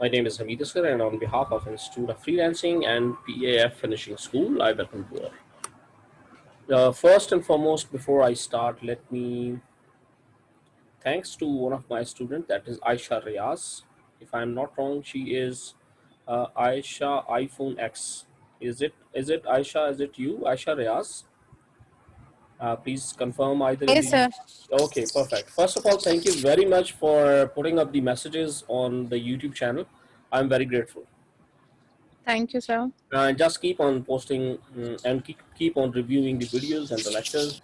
My name is Hameed Asghar, and on behalf of Institute of Freelancing and PAF Finishing School, I welcome you all. First and foremost, before I start, let me thanks to one of my students, that is Aisha Riaz. If I'm not wrong, she is Aisha iPhone X. Is it Aisha? Is it you, Aisha Riaz? Please confirm either in Yes, the. sir. Okay, perfect. First of all, thank you very much for putting up the messages on the YouTube channel. I'm very grateful. Thank you, sir. Just keep on posting and keep on reviewing the videos and the lectures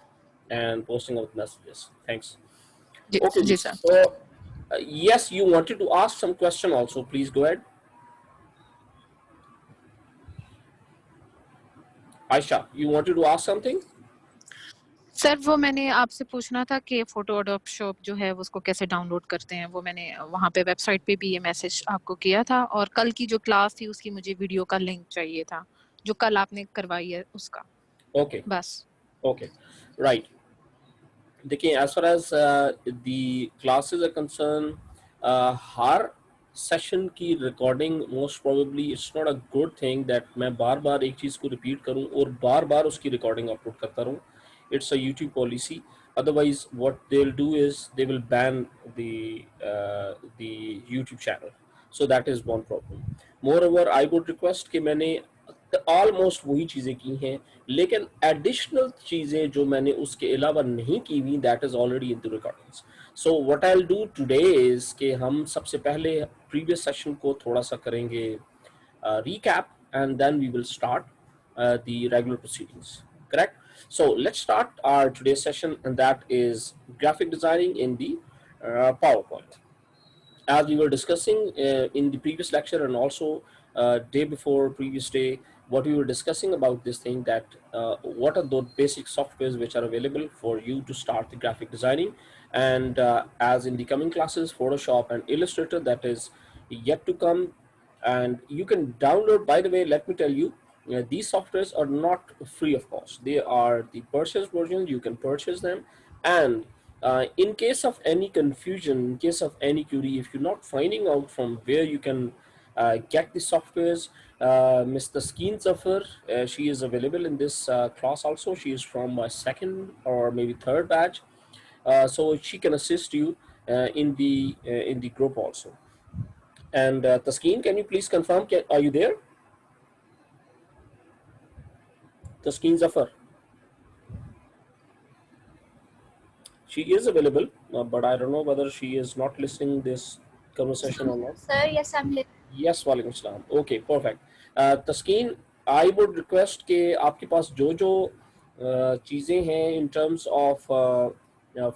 and posting out messages. Thanks. जी Okay, जी sir. so yes, you wanted to ask some question also. Please go ahead. Aisha, you wanted to ask something? Sir वो मैंने आपसे पूछना था कि Photoshop shop जो है उसको कैसे डाउनलोड करते हैं, वो मैंने वहाँ पे वेबसाइट पे भी ये मैसेज आपको किया था, और कल की जो क्लास थी उसकी मुझे वीडियो का लिंक चाहिए था जो कल आपने करवाई है उसका। Okay, बस। okay, right. देखिए, as far as the classes are concerned, हर सेशन की recording most probably it's not a good thing that मैं बार बार एक चीज़ को रिपीट करूं और बार बार उसकी रिकॉर्डिंग अपलोड करता रहूं. It's a YouTube policy. Otherwise, what they'll do is they will ban the YouTube channel. So that is one problem. Moreover, I would request कि मैंने ऑलमोस्ट वही चीज़ें की हैं, लेकिन एडिशनल चीज़ें जो मैंने उसके अलावा नहीं की हुई, that is already in the recordings. So what I will do today is कि हम सबसे पहले प्रीवियस सेशन को थोड़ा सा करेंगे recap, and then we will start the regular proceedings. Correct? So let's start our today's session, and that is graphic designing in the PowerPoint. As we were discussing in the previous lecture and also day before previous day, what we were discussing about this thing, that what are those basic softwares which are available for you to start the graphic designing. And as in the coming classes, Photoshop and Illustrator, that is yet to come. And you can download, by the way, let me tell you, these softwares are not free of cost. They are the purchase versions. You can purchase them. And in case of any confusion, in case of any query, if you're not finding out from where you can get the softwares, Ms. Taskeen Zafar, she is available in this class also. She is from my second or maybe third batch. So she can assist you in the group also. And Taskeen, can you please confirm, are you there? Taskeen Zafar. She is available, but I don't know whether she is not listening this conversation or not. Sir, yes, I'm listening. Yes, वालेकुम सलाम. Okay, perfect. Taskeen, I would request कि आपके पास जो जो चीज़ें हैं in terms of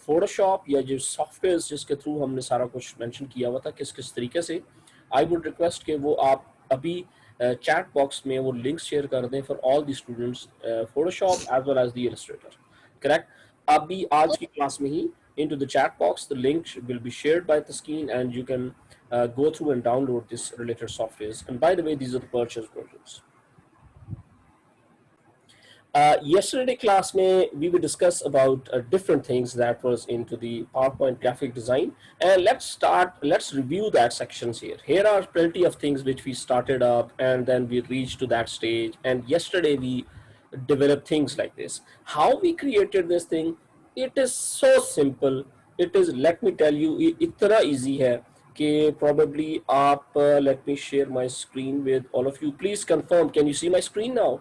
Photoshop या जो सॉफ्टवेयर जिसके थ्रू हमने सारा कुछ मेंशन किया हुआ था किस किस तरीके से, I would request कि वो आप अभी चैट बॉक्स में वो लिंक शेयर कर दें for all the students, Photoshop as well as the Illustrator. Correct? अभी आज की क्लास में ही into the chat box, the link will be shared by Taskeen, and you can go through and download this related softwares. And by the way, these are the purchase versions. Yesterday class we will discuss about different things that was into the PowerPoint graphic design, and let's review that sections here. Here are plenty of things which we started up and then we reached to that stage, and yesterday we developed things like this. How we created this thing, it is so simple. It is, let me tell you, इतना easy है कि probably आप let me share my screen with all of you. Please confirm, can you see my screen now?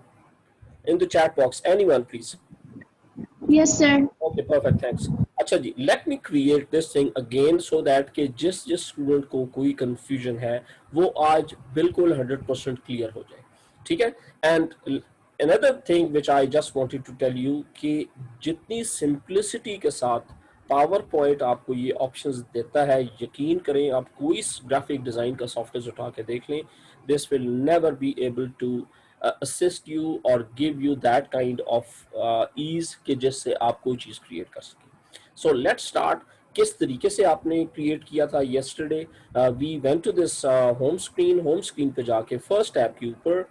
In the chat box, anyone please. Yes, sir. Okay, perfect, thanks. अच्छा जी, let me create this thing again so that कि जिस जिस student को कोई confusion है वो आज बिल्कुल 100% clear हो जाए, ठीक है. And another thing which I just wanted to tell you कि जितनी simplicity के साथ PowerPoint आपको ये options देता है, यकीन करें आप कोई graphic design का software उठा के देख लें, this will never be able to assist you or give you that kind of ease कि जिससे आप कोई चीज़ create कर सकें. So let's start. किस तरीके से आपने create किया था yesterday? We went to this home screen पे जाके first tab के ऊपर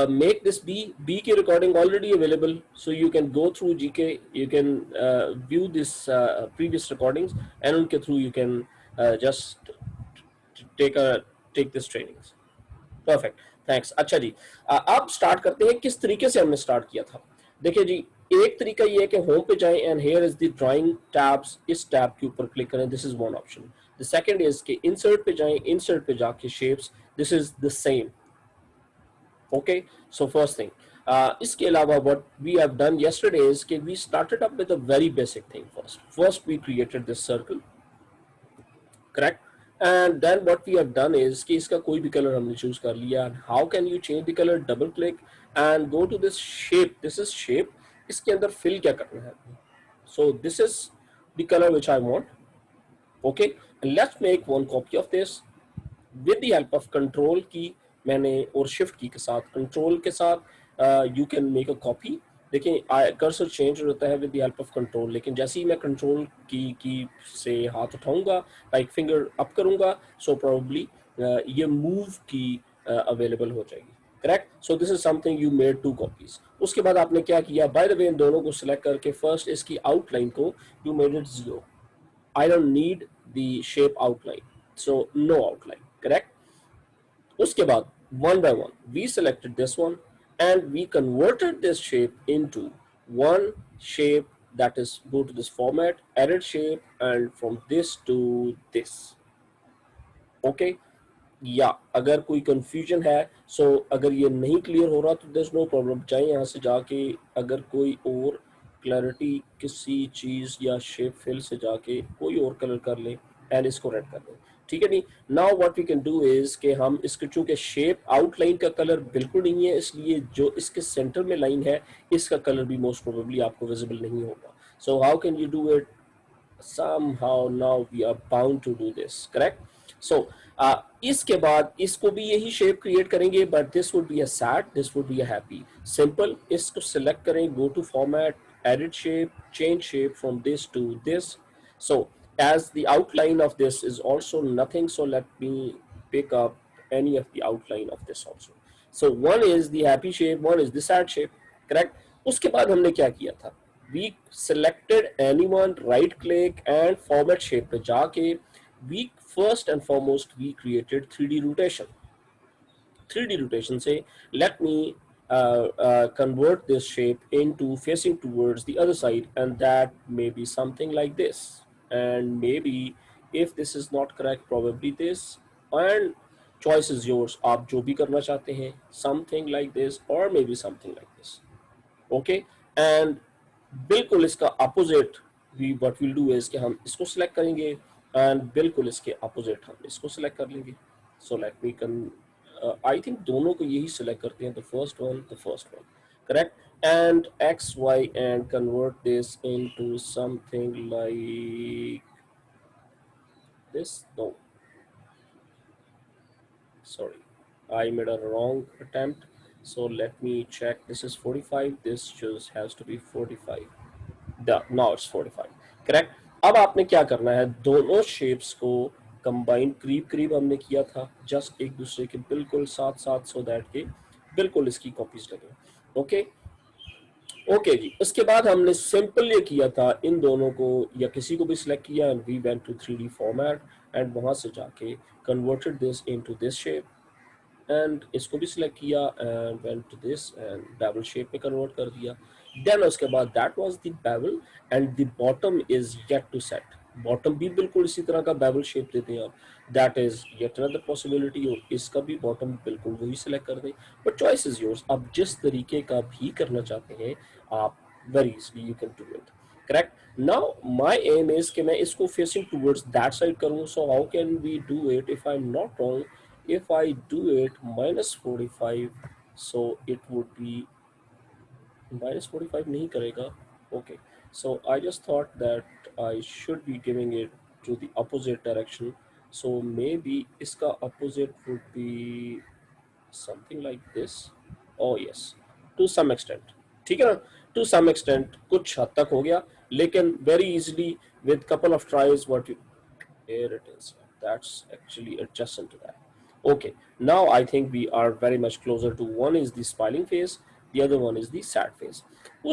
make this B की recording already available, so you can go through GK, you can view this previous recordings, and उनके through you can just take a take this trainings. Perfect, thanks. अच्छा जी, अब start करते हैं किस तरीके से हमने स्टार्ट किया था। देखिए जी, एक तरीका ये है कि होम पे जाएं and here is the drawing tabs, इस टैब के ऊपर क्लिक करें, this is one option. The second is कि इंसर्ट पे जाएं, इंसर्ट पे जाके shapes, this is the same. Okay, so first thing, इसके अलावा what we have done yesterday is कि we started up with a very basic thing first. First we created this circle, correct, and then what we have done is कि इसका कोई भी colour हमने choose कर लिया। how can you change the color? double click and go to this shape, this is shape, इसके अंदर fill क्या करना है। so this is the color which I want, okay, and let's make one copy of this with the help of control की, मैंने और shift की के साथ, control के साथ you can make a copy। देखिए कर्सर चेंज होता है with the help of control, लेकिन जैसे ही मैं कंट्रोल की से हाथ उठाऊंगा, लाइक फिंगर अप करूंगा, सो प्रोबेबली ये मूव की अवेलेबल हो जाएगी, correct. So this is something you made two copies. उसके बाद आपने क्या किया, बाय द वे इन दोनों को सिलेक्ट करके फर्स्ट इसकी आउटलाइन को you made it 0। I don't need the shape outline, so no outline, correct. उसके बाद one by one we selected this one and we converted this shape into one shape, that is go to this format, edit shape, and from this to this, okay। या अगर कोई confusion है, सो अगर ये नहीं clear हो रहा तो देयर नो प्रॉब्लम, चाहे यहाँ से जाके अगर कोई और क्लैरिटी किसी चीज़ या शेप फिल से जाके कोई और कलर कर ले एंड इसको रेड कर लें, ठीक है। नहीं, now what we can do is कि हम इसके चूंकि शेप आउटलाइन का कलर बिल्कुल नहीं है, इसलिए जो इसके सेंटर में लाइन है इसका कलर भी मोस्ट प्रोबेबली आपको विजिबल नहीं होगा। सो how can you do it, somehow now we are bound to do this, correct। so इसके बाद इसको भी यही शेप क्रिएट करेंगे, but this would be a sad, this would be a happy. Simple, इसको सिलेक्ट करें, go to format, edit shape, change shape from this to this. so as the outline of this is also nothing, so let me pick up any of the outline of this also। so one is the happy shape, one is the sad shape, correct। उसके बाद हमने क्या किया था, we selected anyone, right click and format shape पे जाके we first and foremost we created 3D rotation। 3D rotation say let me convert this shape into facing towards the other side, and that may be something like this, and maybe if this is not correct probably this, and choice is yours, आप जो भी करना चाहते हैं, something like this or maybe something like this, okay। and बिल्कुल इसका opposite we what will do is कि हम इसको सिलेक्ट करेंगे एंड बिल्कुल इसके अपोजिट हम इसको सिलेक्ट कर लेंगे। So let me can, I think दोनों को यही सिलेक्ट करते हैं, the first one, correct, and X Y and convert this into something like this, no sorry, I made a wrong attempt, so let me check, this is 45, this just has to be 45, now it's 45, correct. अब आपने क्या करना है, दोनों shapes को combine करीब करीब हमने किया था, जस्ट एक दूसरे के बिल्कुल साथ साथ, सो दैट के बिल्कुल इसकी कॉपीज लगे, ओके। ओके जी, उसके बाद हमने सिंपल ये किया था, इन दोनों को या किसी को भी सिलेक्ट किया and we went to 3D format and वहां से जाके converted this into this shape and इसको भी सिलेक्ट किया and went to this and bevel shape में कन्वर्ट कर दिया। देन उसके बाद that was the bevel and the bottom is yet to set, bottom भी बिल्कुल इसी तरह का बेवल शेप देते हैं आप, that is yet another possibility, और इसका भी बॉटम बिल्कुल वही सिलेक्ट कर दें, बट चॉइस इज योर्स, आप जिस तरीके का भी करना चाहते हैं आप very easily you can do it, correct. Now my aim is कि मैं इसको फेसिंग टुवर्ड्स दैट साइड करूं, so how can we do it, if I am not wrong, if I do it minus 45, so it would be minus 45 नहीं करेगा, okay। So I just thought that I should be giving it to the opposite direction, so maybe इसका opposite would be something like this, oh yes, to some extent, ठीक है ना, to some extent कुछ हद तक हो गया, लेकिन very easily with couple of tries what you, here it is, that's actually adjacent to that, okay। Now I think we are very much closer to, one is the smiling face, the other one is the sad face।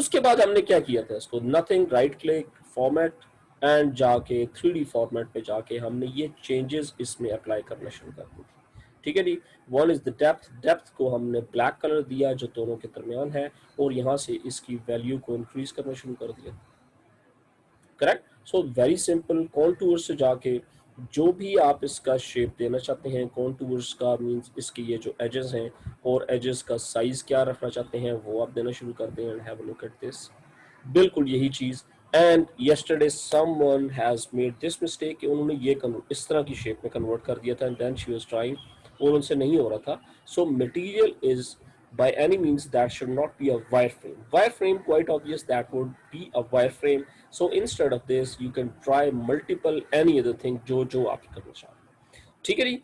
उसके बाद हमने क्या किया था, इसको nothing, right click, format, and जाके 3D format पे जाके हमने ये चेंजेस इसमें अप्लाई करना शुरू कर दी थी। ठीक है जी। One is the depth, depth को हमने ब्लैक कलर दिया जो दोनों के दरमियान है, और यहाँ से इसकी वैल्यू को इंक्रीज करना शुरू कर दिया। Correct. So very simple, contour से जाके जो भी आप इसका शेप देना चाहते हैं, कॉन्टूर्स का मींस इसके ये जो एजेस हैं और एजेस का साइज क्या रखना चाहते हैं वो आप देना शुरू कर दें। And have a look at this, बिल्कुल यही चीज। And yesterday someone has made this mistake कि उन्होंने ये इस तरह की शेप में कन्वर्ट कर दिया था, and then she was trying, और उनसे नहीं हो रहा था। So material is by any means that should not be a wireframe. Wireframe, quite obvious, that would be a wireframe. So instead of this you can try multiple any other thing जो आप करना चाह रहे हैं। ठीक है जी।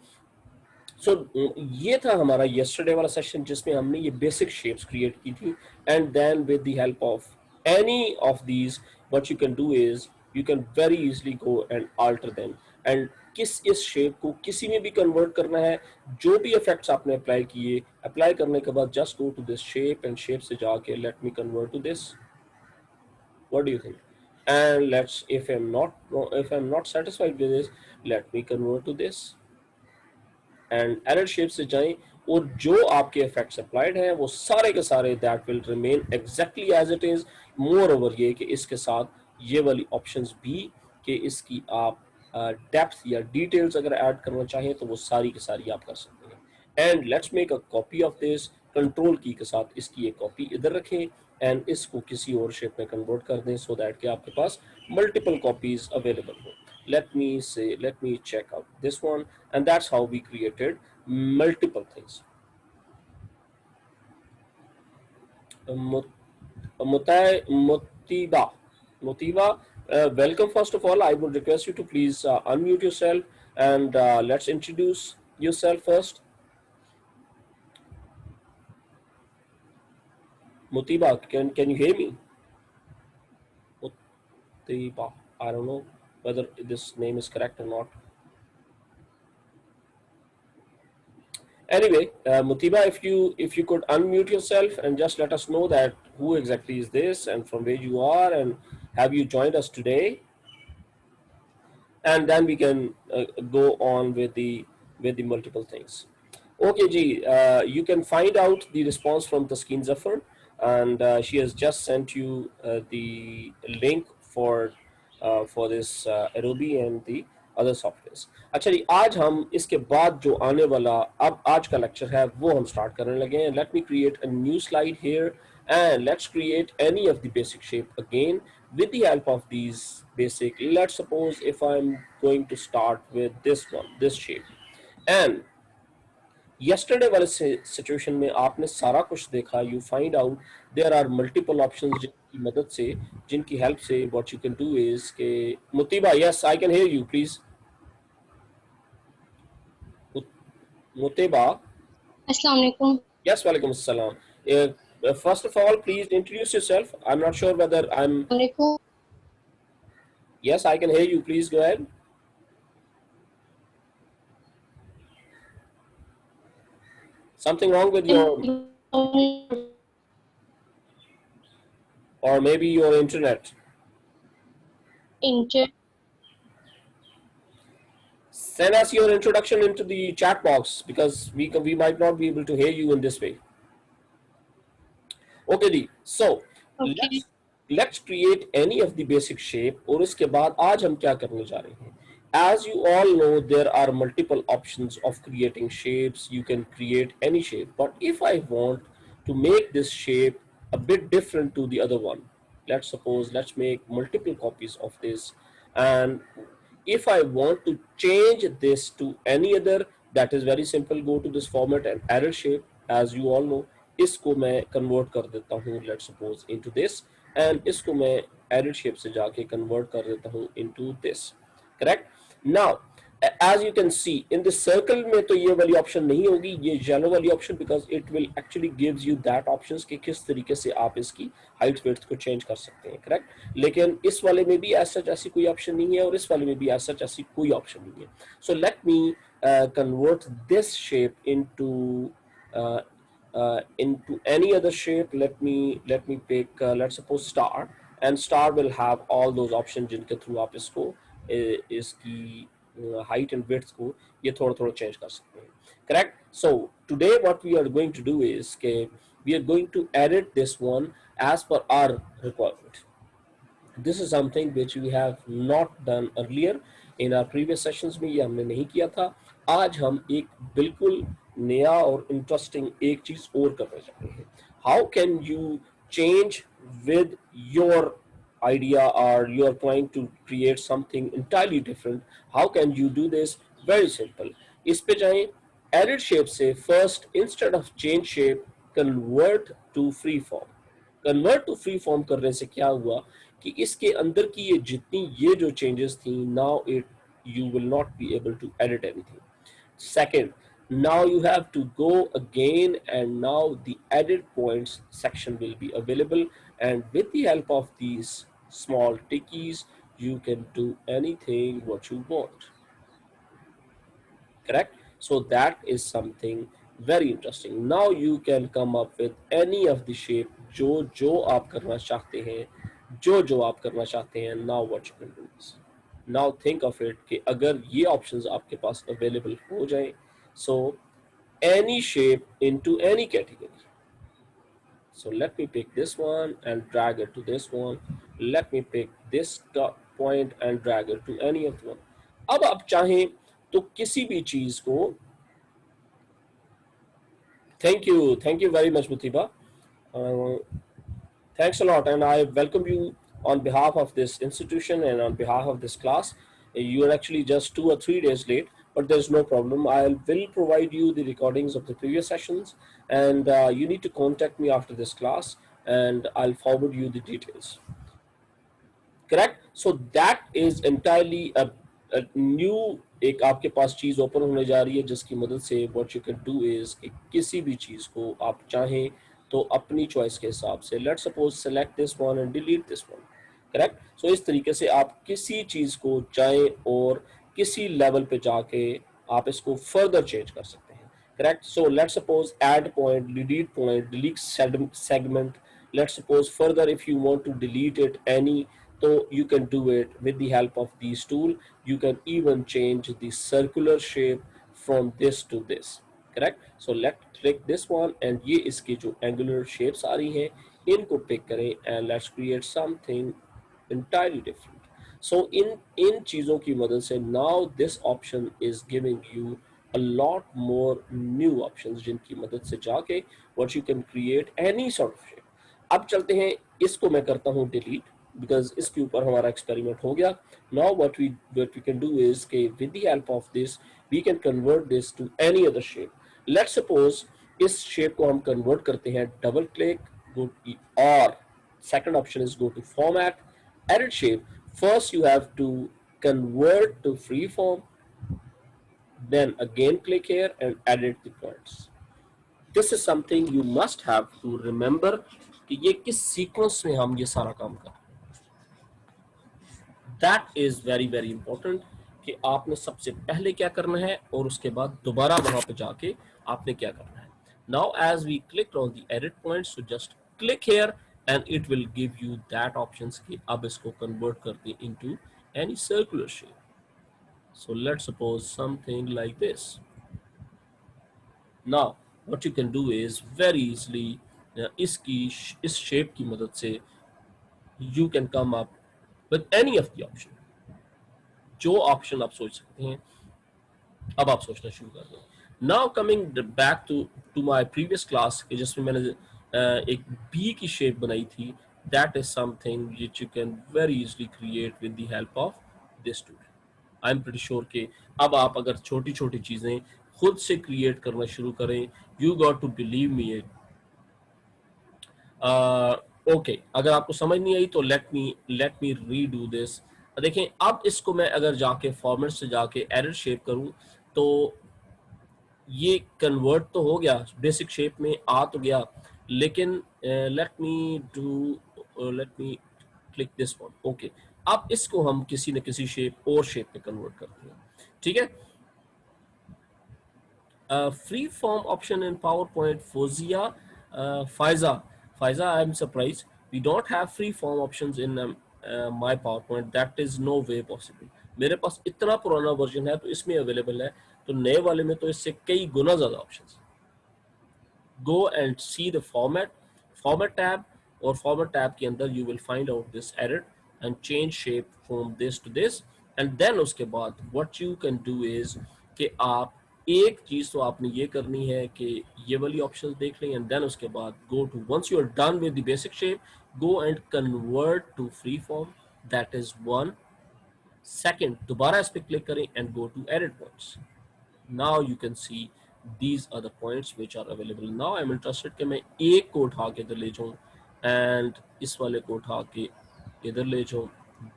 सो ये था हमारा yesterday वाला सेशन जिसमें हमने ये बेसिक शेप्स क्रिएट की थी, and then with the help of any of these what you can do is you can very easily go and alter them, and किस इस शेप को किसी में भी कन्वर्ट करना है, जो भी इफेक्ट्स आपने अप्लाई किए, अप्लाई करने के बाद just go to this shape and shape से जाके let me convert to this, what do you think? And let's, if I'm not satisfied with this, let me convert to this, and error shape से जाएं, और जो आपके effects applied हैं वो सारे के सारे that will remain exactly as it is. Moreover ये कि इसके साथ ये वाली ऑप्शंस भी कि इसकी आप डेप्थ या डिटेल्स अगर ऐड करना चाहें तो वो सारी की सारी आप कर सकते हैं। And let's make a copy of this, control की के साथ इसकी एक कॉपी इधर रखें एंड इसको किसी और शेप में कन्वर्ट कर दें सो दैट कि आपके पास मल्टीपल कॉपीज अवेलेबल हो। Let me check out this one, and that's how we created multiple things. Motiba, Motiba, welcome. First of all, I would request you to please unmute yourself, and let's introduce yourself first. Motiba, can you hear me? Motiba, I don't know whether this name is correct or not. Anyway, Mutiba, if you could unmute yourself and just let us know that who exactly is this and from where you are, and have you joined us today, and then we can go on with the multiple things. Okay, Ji, you can find out the response from Taskin Zafar, and she has just sent you the link for this Adobe and the other softwares. अच्छा जी, आज हम इसके बाद जो आने वाला अब आज का लेक्चर है वो हम स्टार्ट करने लगे हैं। Let me create a new slide here and let's create any of the basic shape again with the help of these basic. Let's suppose if I'm going to start with this one, this shape, and yesterday वाले situation में आपने सारा कुछ देखा, you find out there are multiple options जिनकी मदद से, जिनकी हेल्प से what you can do is के Muteeba, yes I can hear you please. Muteeba, अस्सलाम वालेकुम। यस वालेकुम अस्सलाम। First of all please introduce yourself, I am not sure whether I am, वालेकुम। Yes I can hear you, please go ahead. Something wrong with your, or maybe your internet? Inter Send us your introduction into the chat box because we might not be able to hear you in this way. Okay जी, so okay. let's create any of the basic shape, और इसके बाद आज हम क्या करने जा रहे हैं। As you all know, there are multiple options of creating shapes. You can create any shape, but if I want to make this shape a bit different to the other one, let's suppose let's make multiple copies of this, and if I want to change this to any other, that is very simple, go to this format and arrow shape, as you all know, इसको मैं convert कर देता हूँ let's suppose into this, and इसको मैं arrow shape से जाके convert कर देता हूँ into this, correct? Now as you can see in the circle में तो ये वाली option नहीं होगी, ये yellow वाली option, because it will actually gives you that options कि किस तरीके से आप इसकी height width को change कर सकते हैं, correct? लेकिन इस वाले में भी as such ऐसी कोई option नहीं है और इस वाले में भी as such ऐसी कोई option नहीं है. So let me convert this shape into any other shape. Let me pick let's suppose star, and star will have all those options जिनके थ्रू आप इसको इसकी height and width को ये थोड़ा थोड़ा change कर सकते हैं. Correct? So today what we are going to do is कि we are going to edit this one as per our requirement. This is something which we have not done earlier in our previous sessions में, ये हमने नहीं किया था. आज हम एक बिल्कुल नया और इंटरेस्टिंग एक चीज और करने जा रहे हैं. How can you change with your idea, or you are trying to create something entirely different? How can you do this? Very simple. इस पे जाएं, edit shape से first instead of change shape convert to free form. Convert to free form करने से क्या हुआ कि इसके अंदर की ये जितनी ये जो चेंजेस थी, now it you will not be able to edit anything. Second, now you have to go again, and now the edit points section will be available, and with the help of these small tickies you can do anything what you want. Correct? So that is something very interesting. Now you can come up with any of the shape जो जो आप करना चाहते हैं, जो आप करना चाहते हैं. Now what you can do is, now think of it कि अगर ये options आपके पास available हो जाएं, so any shape into any category. So let me pick this one and drag it to this one. Let me pick this point and drag it to any of the one. अब आप चाहें तो किसी भी चीज को, thank you very much Mutiba. Uh, Thanks a lot, and I welcome you on behalf of this institution and on behalf of this class. You are actually just 2 or 3 days late, but there's no problem. I will provide you the recordings of the previous sessions, and you need to contact me after this class, and I'll forward you the details. Correct. So that is entirely new, एक आपके पास चीज open होने जा रही है जिसकी मदद से what you can do is कि किसी भी चीज को आप चाहें तो अपनी चॉइस के हिसाब से, let's suppose select this one and delete this one. Correct. So इस तरीके से आप किसी चीज को चाहें और किसी लेवल पे जाके आप इसको फर्दर चेंज कर सकते हैं. Correct. So let's suppose add point, delete segment. Let's suppose further if you want to delete it any, so you can do it with the help of these tool. You can even change the circular shape from this to this. Correct. So let's click this one, and ये इसकी जो angular shapes आ रही हैं इनको pick करें, and let's create something entirely different. So in चीजों की मदद से now this option is giving you a lot more new options जिनकी मदद से जाके what you can create any sort of shape. अब चलते हैं, इसको मैं करता हूँ delete because इसके ऊपर हमारा experiment हो गया. Now what we can do is कि with the help of this we can convert this to any other shape. Let's suppose इस shape को हम convert करते हैं, double click, go or second option is go to format, edit shape. First you have to convert to freeform, then again click here and edit the points. This is something you must have to remember कि ये किस sequence में हम ये सारा काम कर रहे हैं. That is very very important कि आपने सबसे पहले क्या करना है और उसके बाद दोबारा वहां पे जाके आपने क्या करना है. Now as we clicked on the edit points, so just click here and it will give you that options कि अब इसको convert कर दें into any circular shape. So let's suppose something like this. Now what you can do is very easily इस shape की मदद से you can come up with any of the option. जो option आप सोच सकते हैं अब आप सोचना शुरू कर दें. Now coming back to my previous class कि जिसमें मैंने एक B की shape बनाई थी, that is something which you can very easily create with the help of this tool. I am pretty sure कि अब आप अगर छोटी छोटी चीजें खुद से क्रिएट करना शुरू करें, you got to believe me. Okay, अगर आपको समझ नहीं आई तो लेट मी रीडू दिस. देखें, अब इसको मैं अगर जाके फॉर्मेट से जाके एडिट शेप करूं तो ये कन्वर्ट तो हो गया, बेसिक शेप में आ तो गया, लेकिन let me click this one. Okay, अब इसको हम किसी न किसी शेप और शेप में कन्वर्ट करते हैं. ठीक है. Free form option in power point. Fauzia, Faiza, I am surprise We don't have free form options in my PowerPoint. That is no way possible. मेरे पास इतना पुराना वर्जन है तो इसमें अवेलेबल है, तो नए वाले में तो इससे कई गुना ज़्यादा options. Go and see the format tab, और format tab के अंदर you will find out this edit and change shape from this to this. and then उसके बाद what you can do is कि आप एक चीज तो आपने ये करनी है कि ये वाली ऑप्शंस देख लें, and then उसके बाद go to, once you are done with the basic shape, go and convert to freeform. That is one. Second, दोबारा इस पे क्लिक करें and go to edit points. Now you can see these are the points which are available. Now I'm interested कि मैं एक को उठा के इधर ले जाऊँ and इस वाले को उठा के इधर ले जाऊँ.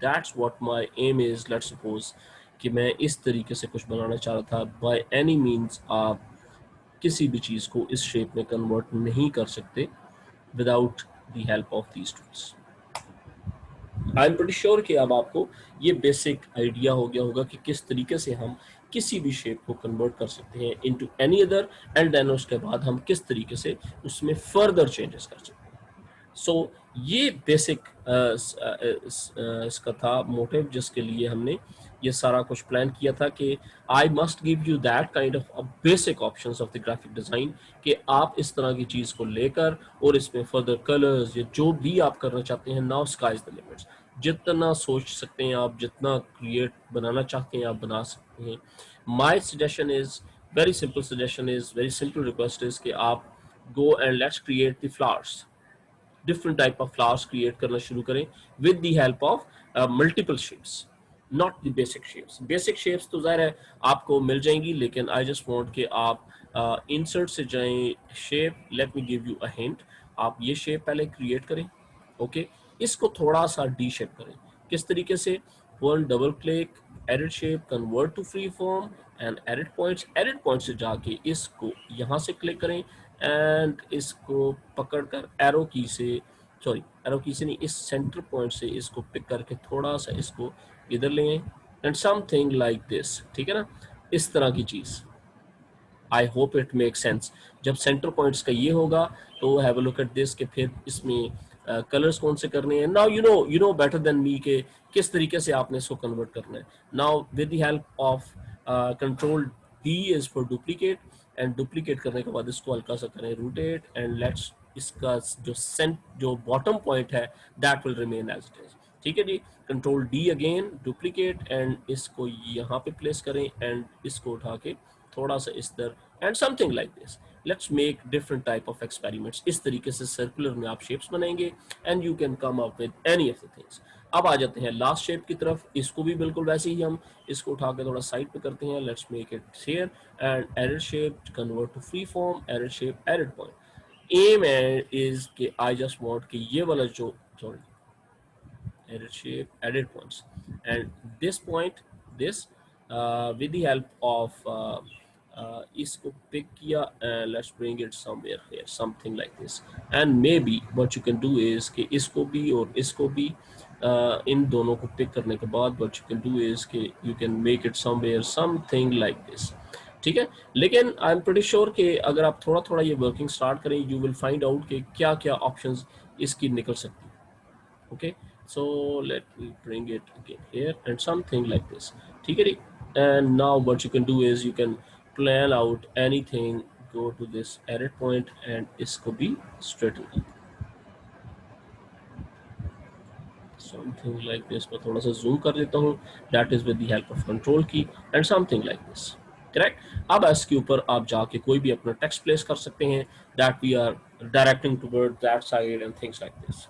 That's what my aim is. Let's suppose कि मैं इस तरीके से कुछ बनाना चाह रहा था. By any means आप किसी भी चीज़ को इस शेप में कन्वर्ट नहीं कर सकते without the help of these tools. I am pretty sure कि अब आपको ये बेसिक आइडिया हो गया होगा कि किस तरीके से हम किसी भी शेप को कन्वर्ट कर सकते हैं into any other, and then उसके बाद हम किस तरीके से उसमें फर्दर चेंजेस कर सकते हैं. सो ये बेसिक इसका था मोटिव जिसके लिए हमने ये सारा कुछ प्लान किया था कि I must give you that kind of basic options of the graphic design कि आप इस तरह की चीज़ को लेकर और इसमें फर्दर कलर्स या जो भी आप करना चाहते हैं, now sky is the limits. जितना सोच सकते हैं आप, जितना क्रिएट बनाना चाहते हैं आप बना सकते हैं. My suggestion is very simple, suggestion is very simple, request is कि आप go and let's create the flowers. Different type of flowers create करना शुरू करें with the help of multiple shapes, not the basic shapes. Basic shapes तो ज़ाहिर है आपको मिल जाएंगी, लेकिन आई जस्ट वांट कि आप इंसर्ट से जाएं, shape, let me give you a hint. आप ये शेप पहले क्रिएट करें, ओके. इसको थोड़ा सा डी शेप करें. किस तरीके से? One double click, edit shape, convert to free form and edit points. Edit point से जाके इसको यहाँ से क्लिक करें एंड इसको पकड़कर एरो की से, सॉरी एरो की से नहीं, इस सेंटर पॉइंट से इसको पिक करके थोड़ा सा इसको इधर लें एंड समथिंग लाइक दिस. ठीक है ना, इस तरह की चीज़. I hope it make sense. जब सेंटर पॉइंट्स का ये होगा तो have a look at this कि फिर इसमें कलर्स कौन से करने हैं. Now you know better than me के किस तरीके से आपने इसको कन्वर्ट करना है. Now with the help of control D is for duplicate, and duplicate करने के बाद इसको हल्का सा करें रोटेट एंड लेट्स इसका जो बॉटम पॉइंट है that will remain as it is. ठीक है जी. Control D again, duplicate, and इसको यहाँ पे प्लेस करें एंड इसको उठा के थोड़ा सा इस तरह and something like this. Let's make different type of experiments. इस तरीके से सर्कुलर में आप शेप्स बनाएंगे and you can come up with any of the things. अब आ जाते हैं लास्ट शेप की तरफ. इसको भी बिल्कुल वैसे ही हम इसको उठा के थोड़ा साइड पे करते हैं. Let's make it here and edit shape, convert to free form, edit shape, edit point. Aim is कि आई जस्ट वांट कि ये वाला जो, sorry, edit shape, edit points, and this point, this with the help of इसको pick किया and let's bring it somewhere here, something like this. And maybe what you can do is कि इसको भी और इसको भी इन दोनों को pick करने के बाद what you can do is कि you can make it somewhere something like this. ठीक है. लेकिन आई एम प्रीटी श्योर कि अगर आप थोड़ा थोड़ा ये वर्किंग स्टार्ट करें यू विल फाइंड आउट कि क्या क्या ऑप्शंस इसकी निकल सकती है. Okay, so let me bring it again here and something like this. ठीक है. And now what you can do is you can plan out anything, go to this edit point and इसको भी straighten up. Something like this. मैं थोड़ा सा zoom कर देता हूँ. That is with the help of control key and something like this. Correct. अब इसके ऊपर आप जाके कोई भी अपना text place कर सकते हैं. That we are directing toward that side and things like this.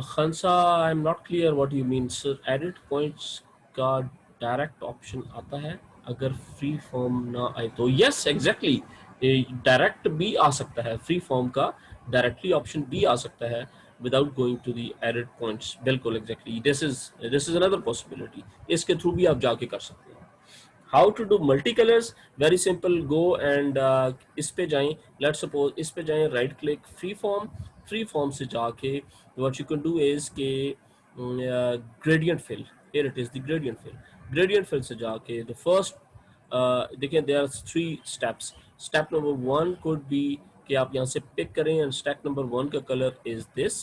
Khansa, I am not clear what you mean sir. Edit points का डायरेक्ट ऑप्शन आता है अगर फ्री फॉर्म ना आए तो? यस एग्जैक्टली, डायरेक्ट भी आ सकता है. फ्री फॉर्म का डायरेक्टली ऑप्शन भी आ सकता है without going to the edit points. बिल्कुल exactly, this is another possibility. इसके थ्रू भी आप जाके कर सकते हैं. How to do multi colours? Very simple. Go and इस पे जाएं. लेट्स सपोज इस पे जाएं, right click, free form. Free form से जाके what you can do is के gradient fill. Here it is the gradient fill. Gradient fill से जाके द फर्स्ट, देखिए there are 3 steps. Step number 1 could be कि आप यहाँ से पिक करें एंड स्टेप नंबर 1 का colour is this,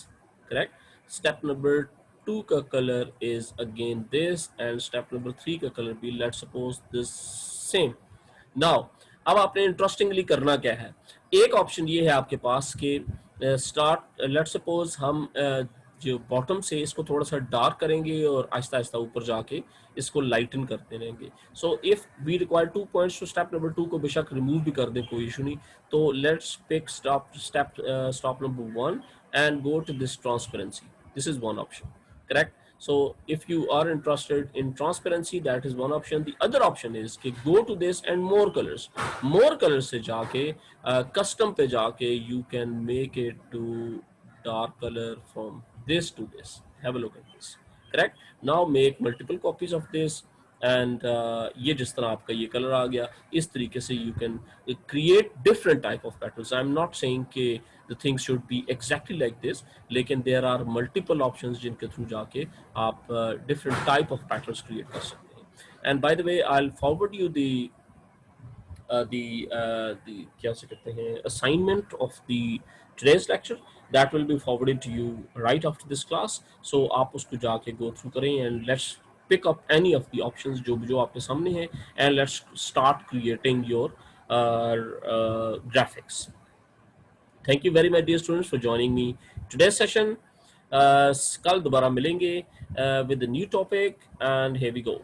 correct. Step number 2 का colour is again this and step number 3 का कलर भी let's suppose this same. Now अब आपने इंटरेस्टिंगली करना क्या है, एक ऑप्शन ये है आपके पास कि स्टार्ट लेट्स सपोज हम जो बॉटम से इसको थोड़ा सा डार्क करेंगे और आहिस्ता आहिस्ता ऊपर जाके इसको लाइटन करते रहेंगे। So if we require 2 points तो स्टेप नंबर 2 को बेशक रिमूव भी कर दें, कोई इशू नहीं। तो let's pick stop number 1 and go to this transparency, this is one option, correct? So if you are interested in transparency, that is one option. The other option is कि go to this and more colors से जाके custom पे जाके you can make it to dark color from this to this. Have a look at this, correct? Now make multiple copies of this and ये जिस तरह आपका ये colour आ गया, इस तरीके से you can create different type of patterns. I am not saying कि the things should be exactly like this, लेकिन देयर आर मल्टीपल ऑप्शंस जिनके थ्रू जाके आप different type of patterns create कर सकते हैं। And by the way I will forward you the क्या से कहते हैं assignment of the today's lecture that will be forwarded to you right after this class. So आप उसको जाके go through करें and let's pick up any of the options जो आपके सामने हैं and let's start creating your graphics. Thank you very much dear students for joining me today's session. कल दोबारा मिलेंगे with a new topic and here we go.